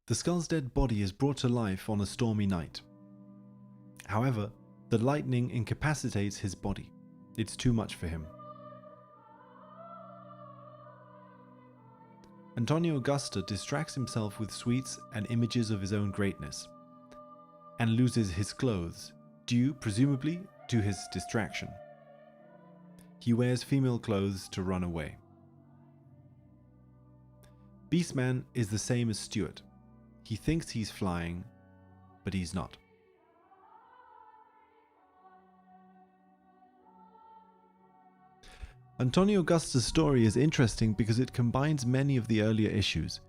The skull's dead body is brought to life on a stormy night. However, the lightning incapacitates his body. It's too much for him. Antonio Augusta distracts himself with sweets and images of his own greatness, and loses his clothes, due presumably to his distraction. He wears female clothes to run away. Beastman is the same as Stuart. He thinks he's flying, but he's not. Antonio Augusta's story is interesting because it combines many of the earlier issues.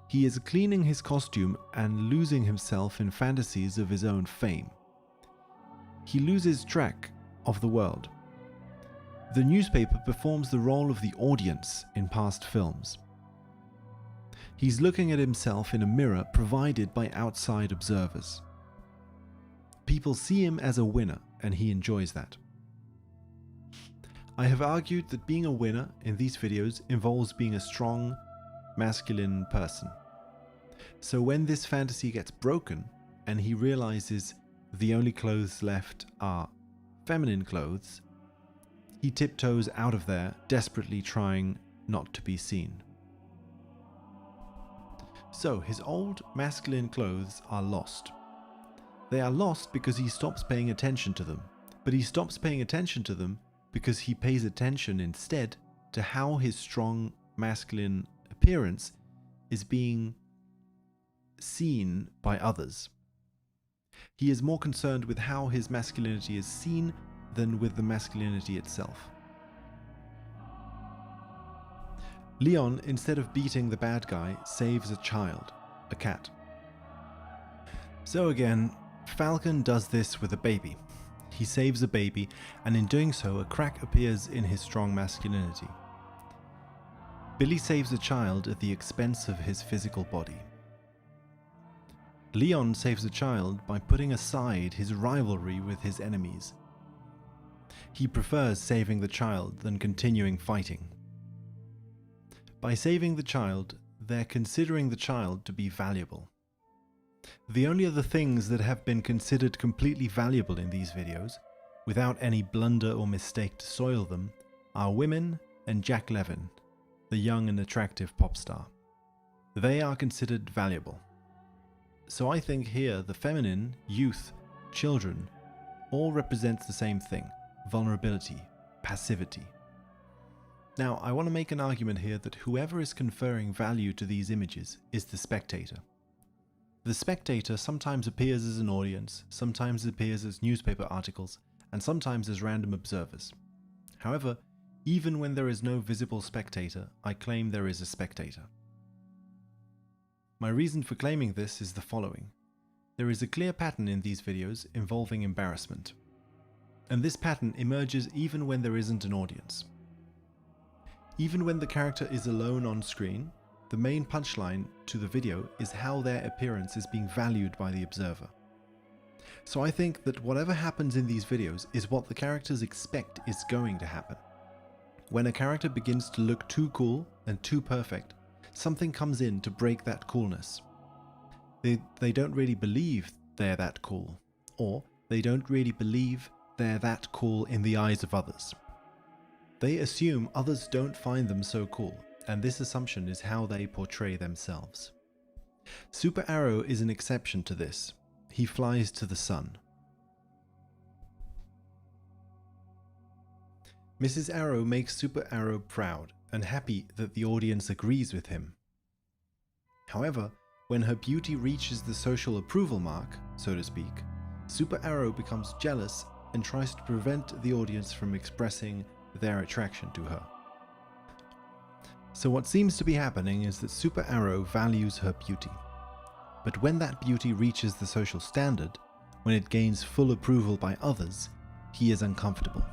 He is cleaning his costume and losing himself in fantasies of his own fame. He loses track of the world. The newspaper performs the role of the audience in past films. He's looking at himself in a mirror provided by outside observers. People see him as a winner, and he enjoys that. I have argued that being a winner in these videos involves being a strong, masculine person. So when this fantasy gets broken, and he realizes the only clothes left are feminine clothes, he tiptoes out of there, desperately trying not to be seen. So his old masculine clothes are lost. They are lost because he stops paying attention to them, but he stops paying attention to them because he pays attention instead to how his strong masculine appearance is being seen by others. He is more concerned with how his masculinity is seen than with the masculinity itself. Leon, instead of beating the bad guy, saves a child, a cat. So again, Falcon does this with a baby. He saves a baby, and in doing so, a crack appears in his strong masculinity. Billy saves a child at the expense of his physical body. Leon saves a child by putting aside his rivalry with his enemies. He prefers saving the child than continuing fighting. By saving the child, they're considering the child to be valuable. The only other things that have been considered completely valuable in these videos, without any blunder or mistake to soil them, are women and Jack Levin, the young and attractive pop star. They are considered valuable. So I think here the feminine, youth, children, all represents the same thing: vulnerability, passivity. Now, I want to make an argument here that whoever is conferring value to these images is the spectator. The spectator sometimes appears as an audience, sometimes appears as newspaper articles, and sometimes as random observers. However, even when there is no visible spectator, I claim there is a spectator. My reason for claiming this is the following. There is a clear pattern in these videos involving embarrassment. And this pattern emerges even when there isn't an audience. Even when the character is alone on screen, the main punchline to the video is how their appearance is being valued by the observer. So I think that whatever happens in these videos is what the characters expect is going to happen. When a character begins to look too cool and too perfect, something comes in to break that coolness. They don't really believe they're that cool, or they don't really believe they're that cool in the eyes of others. They assume others don't find them so cool, and this assumption is how they portray themselves. Super Arrow is an exception to this. He flies to the sun. Mrs. Arrow makes Super Arrow proud and happy that the audience agrees with him. However, when her beauty reaches the social approval mark, so to speak, Super Arrow becomes jealous and tries to prevent the audience from expressing their attraction to her. So what seems to be happening is that Super Arrow values her beauty. But when that beauty reaches the social standard, when it gains full approval by others, he is uncomfortable.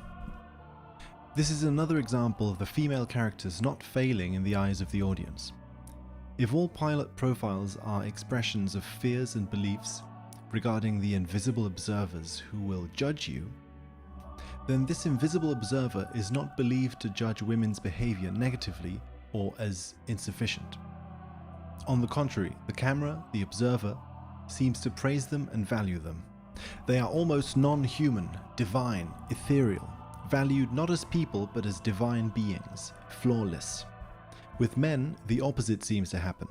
This is another example of the female characters not failing in the eyes of the audience. If all pilot profiles are expressions of fears and beliefs regarding the invisible observers who will judge you, then this invisible observer is not believed to judge women's behavior negatively or as insufficient. On the contrary, the camera, the observer, seems to praise them and value them. They are almost non-human, divine, ethereal, valued not as people but as divine beings, flawless. With men, the opposite seems to happen.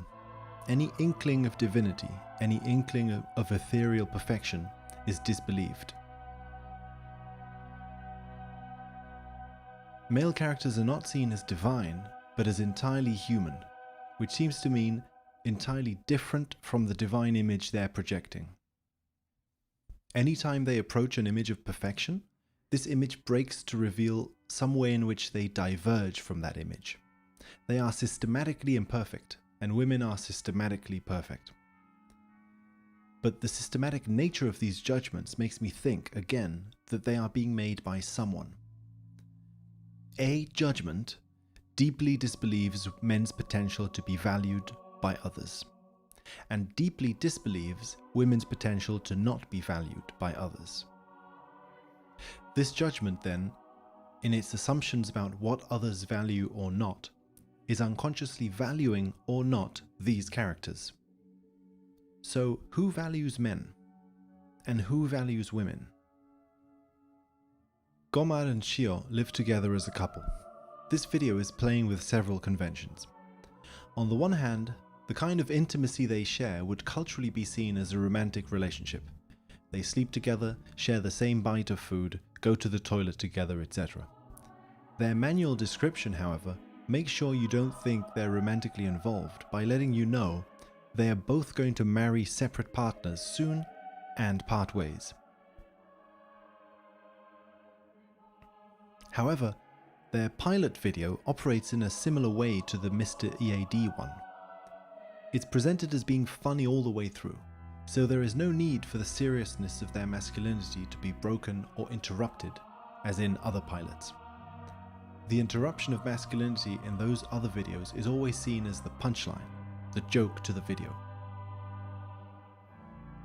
Any inkling of divinity, any inkling of ethereal perfection is disbelieved. Male characters are not seen as divine, but as entirely human, which seems to mean entirely different from the divine image they're projecting. Anytime they approach an image of perfection, this image breaks to reveal some way in which they diverge from that image. They are systematically imperfect, and women are systematically perfect. But the systematic nature of these judgments makes me think, again, that they are being made by someone. A judgment deeply disbelieves men's potential to be valued by others, and deeply disbelieves women's potential to not be valued by others. This judgment, then, in its assumptions about what others value or not, is unconsciously valuing or not these characters. So, who values men? And who values women? Gomar and Shio live together as a couple. This video is playing with several conventions. On the one hand, the kind of intimacy they share would culturally be seen as a romantic relationship. They sleep together, share the same bite of food, go to the toilet together, etc. Their manual description, however, makes sure you don't think they're romantically involved by letting you know they are both going to marry separate partners soon and part ways. However, their pilot video operates in a similar way to the Mr. EAD one. It's presented as being funny all the way through, so there is no need for the seriousness of their masculinity to be broken or interrupted, as in other pilots. The interruption of masculinity in those other videos is always seen as the punchline, the joke to the video.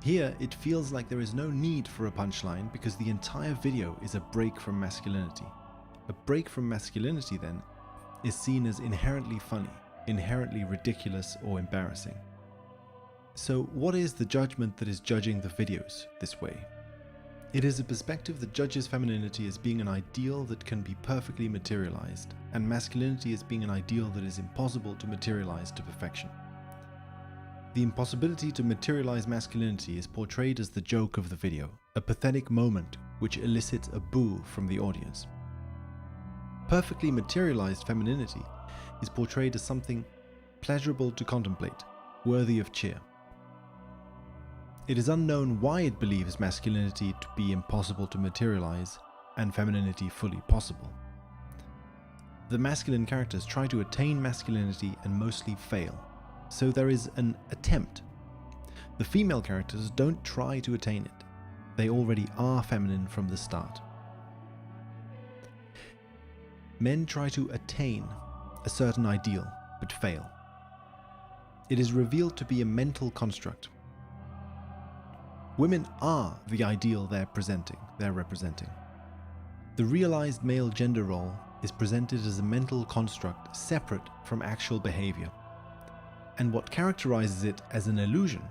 Here, it feels like there is no need for a punchline because the entire video is a break from masculinity. A break from masculinity, then, is seen as inherently funny, inherently ridiculous or embarrassing. So, what is the judgment that is judging the videos this way? It is a perspective that judges femininity as being an ideal that can be perfectly materialized, and masculinity as being an ideal that is impossible to materialize to perfection. The impossibility to materialize masculinity is portrayed as the joke of the video, a pathetic moment which elicits a boo from the audience. Perfectly materialized femininity is portrayed as something pleasurable to contemplate, worthy of cheer. It is unknown why it believes masculinity to be impossible to materialize and femininity fully possible. The masculine characters try to attain masculinity and mostly fail, so there is an attempt. The female characters don't try to attain it. They already are feminine from the start. Men try to attain a certain ideal, but fail. It is revealed to be a mental construct. Women are the ideal they're representing. The realized male gender role is presented as a mental construct separate from actual behavior. And what characterizes it as an illusion,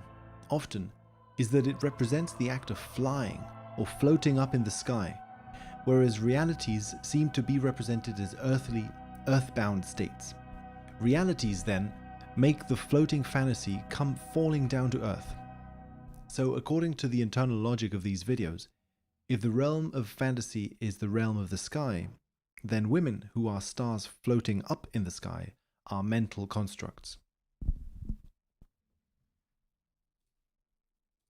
often, is that it represents the act of flying or floating up in the sky, whereas realities seem to be represented as earthbound states. Realities, then, make the floating fantasy come falling down to earth. So, according to the internal logic of these videos, if the realm of fantasy is the realm of the sky, then women who are stars floating up in the sky are mental constructs.